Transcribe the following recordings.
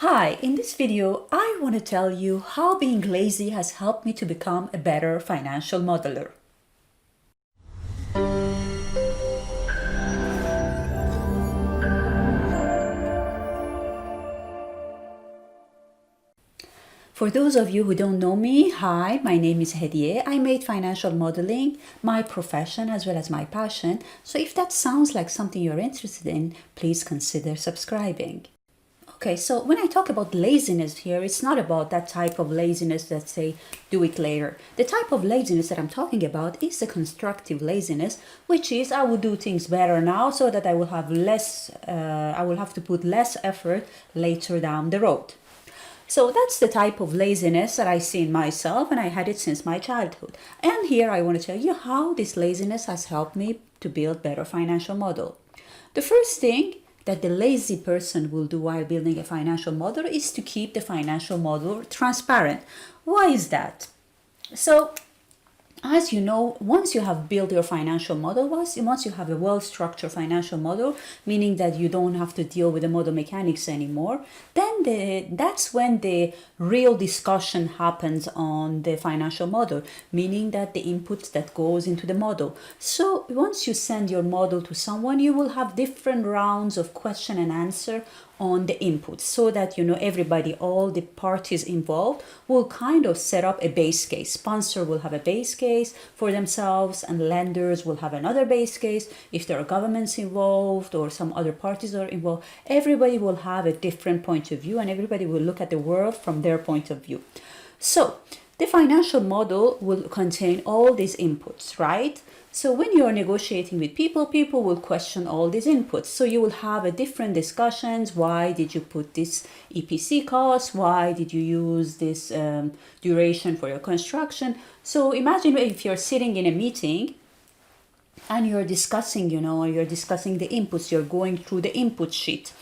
Hi, in this video, I want to tell you how being lazy has helped me to become a better financial modeler. For those of you who don't know me, hi, my name is Hediye. I made financial modeling my profession as well as my passion. So if that sounds like something you're interested in, please consider subscribing. Okay, so when I talk about laziness here, it's not about that type of laziness that say, do it later. The type of laziness that I'm talking about is the constructive laziness, which is I will do things better now so that I will have I will have to put less effort later down the road. So that's the type of laziness that I see in myself, and I had it since my childhood. And here I want to tell you how this laziness has helped me to build better financial model. The first thing that the lazy person will do while building a financial model is to keep the financial model transparent. Why is that? So as you know, once you have built your financial model, once you have a well-structured financial model, meaning that you don't have to deal with the model mechanics anymore, then that's when the real discussion happens on the financial model, meaning that the inputs that goes into the model. So once you send your model to someone, you will have different rounds of question and answer on the inputs so that everybody, all the parties involved will kind of set up a base case. Sponsor will have a base case for themselves and lenders will have another base case. If there are governments involved or some other parties are involved, everybody will have a different point of view and everybody will look at the world from their point of view. So the financial model will contain all these inputs, right? So when you are negotiating with people, people will question all these inputs. So you will have a different discussions. Why did you put this EPC cost? Why did you use this duration for your construction? So imagine if you're sitting in a meeting and you're discussing, you're discussing the inputs, you're going through the input sheet.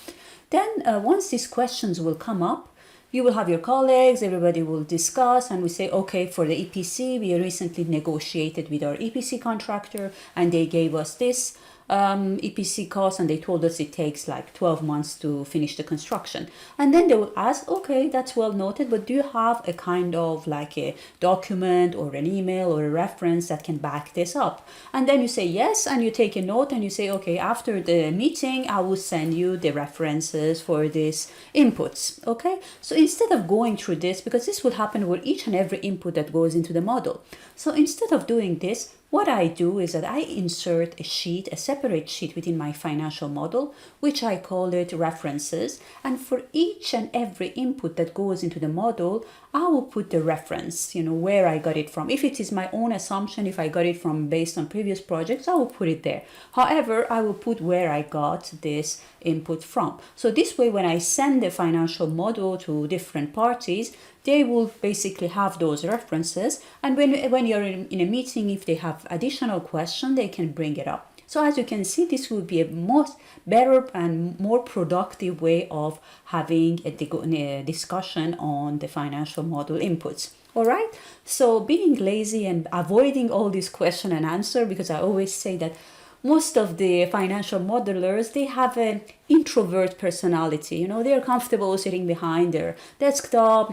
Then once these questions will come up, you will have your colleagues, everybody will discuss, and we say, okay, for the EPC, we recently negotiated with our EPC contractor and they gave us this EPC cost and they told us it takes like 12 months to finish the construction. And then they will ask, okay, that's well noted, but do you have a kind of like a document or an email or a reference that can back this up? And then you say yes, and you take a note and you say, okay, after the meeting, I will send you the references for these inputs. Okay, so instead of going through this, because this will happen with each and every input that goes into the model. So instead of doing this, what I do is that I insert a sheet, a separate sheet within my financial model, which I call it references. And for each and every input that goes into the model, I will put the reference, where I got it from. If it is my own assumption, if I got it from based on previous projects, I will put it there. However, I will put where I got this input from. So this way, when I send the financial model to different parties, they will basically have those references. And when you're in a meeting, if they have additional questions, they can bring it up. So as you can see, this will be a better and more productive way of having a discussion on the financial model inputs. All right. So being lazy and avoiding all these question and answer, because I always say that most of the financial modelers, they have an introvert personality. They're comfortable sitting behind their desktop,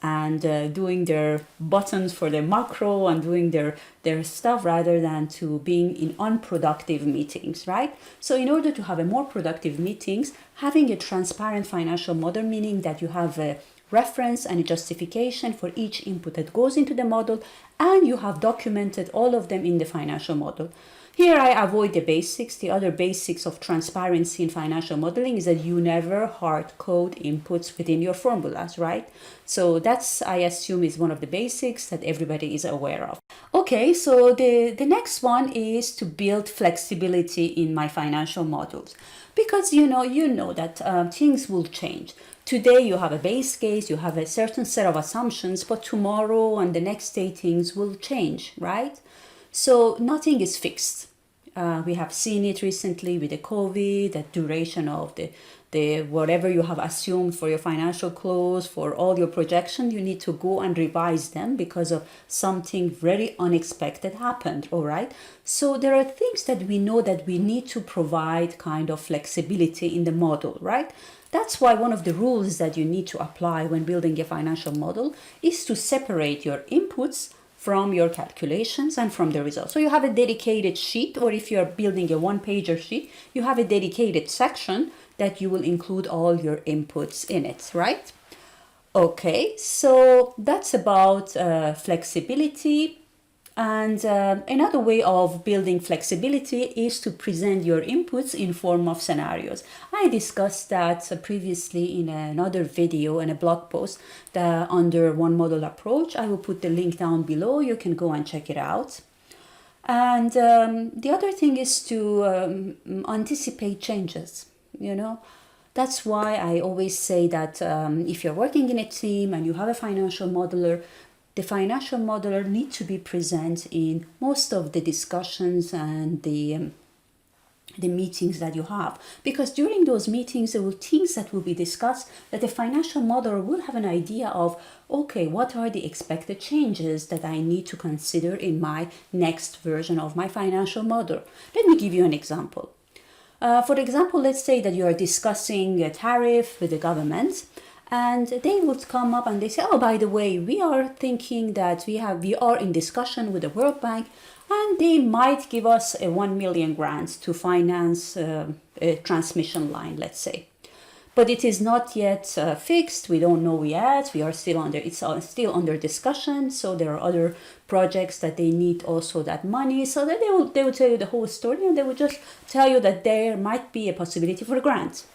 and doing their buttons for their macro and doing their stuff rather than to being in unproductive meetings, right? So in order to have a more productive meetings, having a transparent financial model, meaning that you have a reference and a justification for each input that goes into the model, and you have documented all of them in the financial model. Here I avoid the basics. The other basics of transparency in financial modeling is that you never hard code inputs within your formulas, right? So that's, I assume, is one of the basics that everybody is aware of. Okay, so the next one is to build flexibility in my financial models, because you know that things will change. Today you have a base case, you have a certain set of assumptions, but tomorrow and the next day things will change, right? So nothing is fixed. We have seen it recently with the COVID, the duration of the whatever you have assumed for your financial close, for all your projections, you need to go and revise them because of something very unexpected happened, all right? So there are things that we know that we need to provide kind of flexibility in the model, right? That's why one of the rules that you need to apply when building a financial model is to separate your inputs from your calculations and from the results. So you have a dedicated sheet, or if you're building a one-pager sheet, you have a dedicated section that you will include all your inputs in it, right? Okay, so that's about flexibility. And another way of building flexibility is to present your inputs in form of scenarios. I discussed that previously in another video and a blog post under One Model Approach. I will put the link down below. You can go and check it out. And the other thing is to anticipate changes, That's why I always say that if you're working in a team and you have a financial modeler, the financial modeler needs to be present in most of the discussions and the meetings that you have, because during those meetings there will things that will be discussed that the financial modeler will have an idea of, okay, what are the expected changes that I need to consider in my next version of my financial model. Let me give you an example. For example, let's say that you are discussing a tariff with the government, and they would come up and they say, oh, by the way, we are thinking that we are in discussion with the World Bank, and they might give us a 1 million grant to finance a transmission line, let's say. But it is not yet fixed. We don't know yet. It's still under discussion. So there are other projects that they need also that money. So that they will tell you the whole story, and they will just tell you that there might be a possibility for a grant.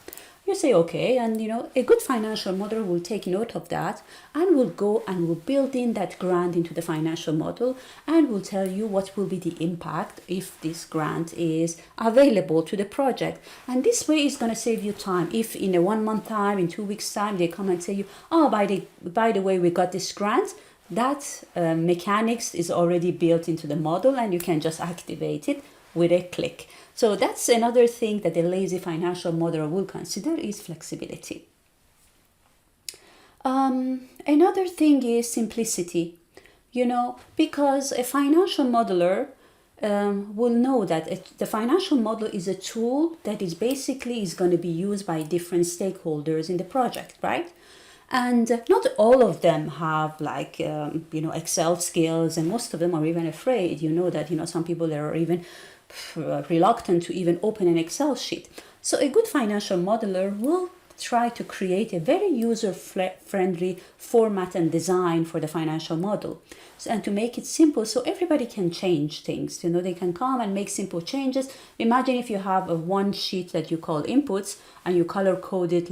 You say, okay, and a good financial model will take note of that and will go and will build in that grant into the financial model and will tell you what will be the impact if this grant is available to the project. And this way is going to save you time. If in a 1 month time, in 2 weeks time, they come and say you, oh, by the way, we got this grant, that mechanics is already built into the model and you can just activate it with a click. So that's another thing that a lazy financial modeler will consider is flexibility. Another thing is simplicity, because a financial modeler will know that the financial model is a tool that is going to be used by different stakeholders in the project, right? And not all of them have Excel skills, and most of them are even afraid. That some people are even reluctant to even open an Excel sheet. So a good financial modeler will try to create a very user-friendly format and design for the financial model, and to make it simple so everybody can change things. They can come and make simple changes. Imagine if you have one sheet that you call inputs and you color code it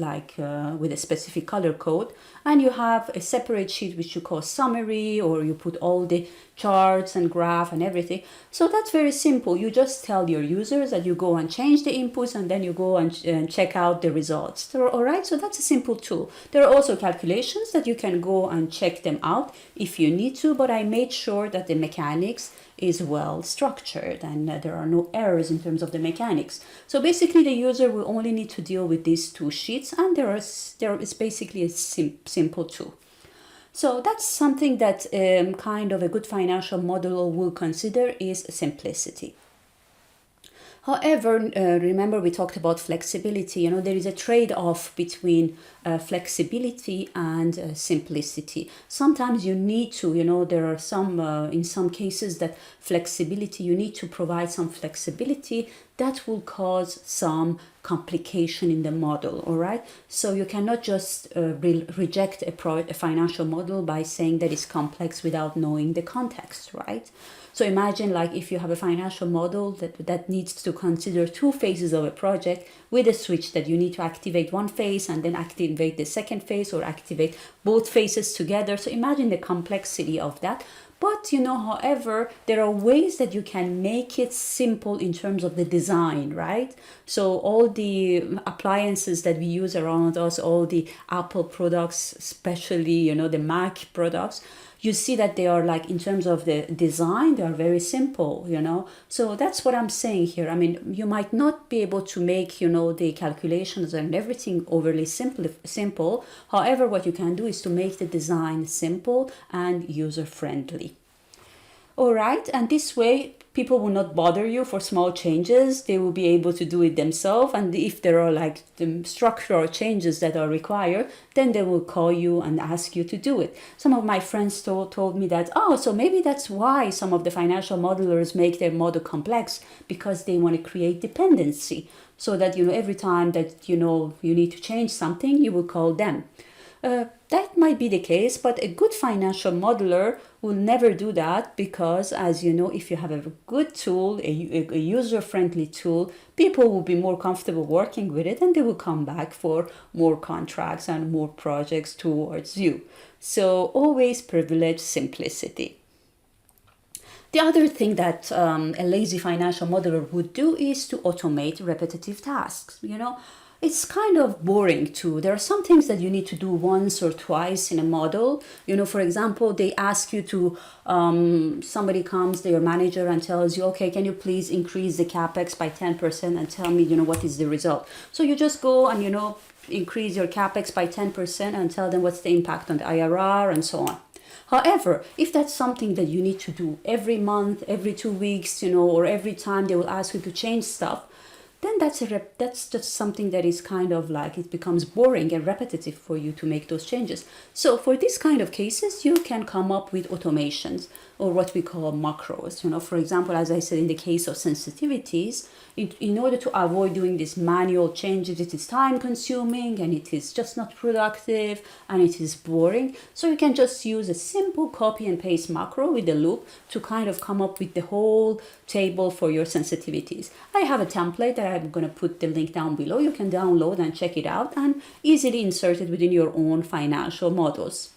with a specific color code, and you have a separate sheet which you call summary, or you put all the charts and graph and everything. So that's very simple. You just tell your users that you go and change the inputs, and then you go and check out the results. All right, so that's a simple tool. There are also calculations that you can go and check them out if you need to, but I made sure that the mechanics is well structured and there are no errors in terms of the mechanics. So basically the user will only need to deal with these two sheets, and there is basically a simple tool. So that's something that kind of a good financial modeler will consider is simplicity. However, remember we talked about flexibility. There is a trade-off between flexibility and simplicity. Sometimes you need to, there are some, in some cases that flexibility, you need to provide some flexibility that will cause some complication in the model, all right? So you cannot just reject a financial model by saying that it's complex without knowing the context, right? So imagine if you have a financial model that needs to consider two phases of a project with a switch that you need to activate one phase and then activate the second phase, or activate both phases together. So imagine the complexity of that. But, however, there are ways that you can make it simple in terms of the design, right? So all the appliances that we use around us, all the Apple products, especially, the Mac products, you see that they are in terms of the design, they are very simple, So that's what I'm saying here. I mean, you might not be able to make, the calculations and everything overly simple. However, what you can do is to make the design simple and user-friendly. All right, and this way people will not bother you for small changes. They will be able to do it themselves. And if there are like the structural changes that are required, then they will call you and ask you to do it. Some of my friends told me that, oh, so maybe that's why some of the financial modelers make their model complex, because they want to create dependency. So that, every time that, you need to change something, you will call them. That might be the case, but a good financial modeler will never do that, because, as you know, if you have a good tool, a user-friendly tool, people will be more comfortable working with it, and they will come back for more contracts and more projects towards you. So always privilege simplicity. The other thing that a lazy financial modeler would do is to automate repetitive tasks. It's kind of boring too. There are some things that you need to do once or twice in a model. For example, they ask you to, somebody comes, your manager, and tells you, okay, can you please increase the capex by 10% and tell me, what is the result? So you just go and, increase your capex by 10% and tell them what's the impact on the IRR and so on. However, if that's something that you need to do every month, every 2 weeks, or every time they will ask you to change stuff, then that's just something that is kind of like, it becomes boring and repetitive for you to make those changes. So for this kind of cases, you can come up with automations, or what we call macros. For example, as I said, in the case of sensitivities, in order to avoid doing these manual changes, it is time consuming and it is just not productive and it is boring. So you can just use a simple copy and paste macro with a loop to kind of come up with the whole table for your sensitivities. I have a template that I'm going to put the link down below. You can download and check it out and easily insert it within your own financial models.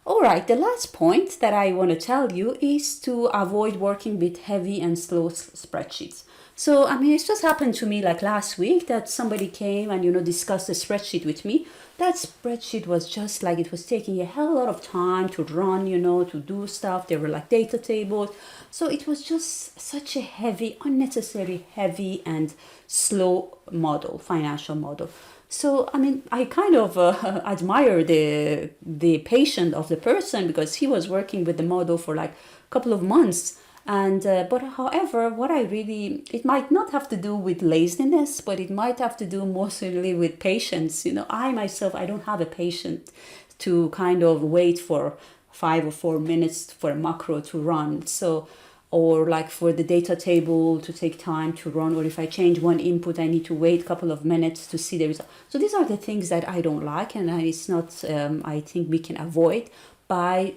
All right, the last point that I want to tell you is to avoid working with heavy and slow spreadsheets. So, it's just happened to me like last week that somebody came and, discussed a spreadsheet with me. That spreadsheet was just like, it was taking a hell lot of time to run, to do stuff. There were like data tables. So it was just such a heavy, unnecessary heavy and slow model, financial model. So, I kind of admire the patience of the person, because he was working with the model for like a couple of months. And but however, it might not have to do with laziness, but it might have to do mostly with patience. I don't have a patience to kind of wait for 5 or 4 minutes for a macro to run. So, or like for the data table to take time to run, or if I change one input, I need to wait a couple of minutes to see the result. So these are the things that I don't like, and it's not, I think we can avoid by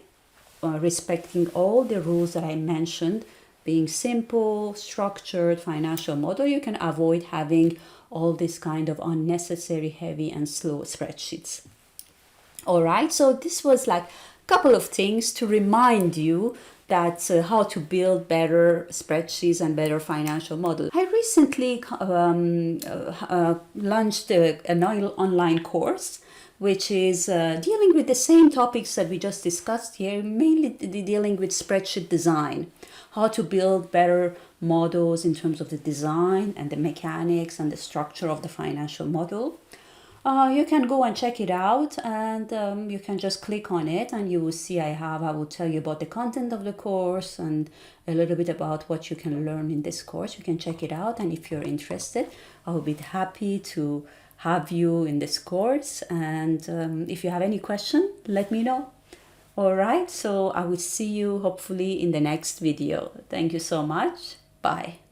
respecting all the rules that I mentioned, being simple, structured financial model. You can avoid having all this kind of unnecessary heavy and slow spreadsheets. All right, so this was like a couple of things to remind you that how to build better spreadsheets and better financial models. I recently launched an online course which is dealing with the same topics that we just discussed here, mainly dealing with spreadsheet design, how to build better models in terms of the design and the mechanics and the structure of the financial model. You can go and check it out, and you can just click on it and you will see I will tell you about the content of the course and a little bit about what you can learn in this course. You can check it out, and if you're interested, I will be happy to have you in this course. And if you have any question, let me know. All right, so I will see you hopefully in the next video. Thank you so much. Bye.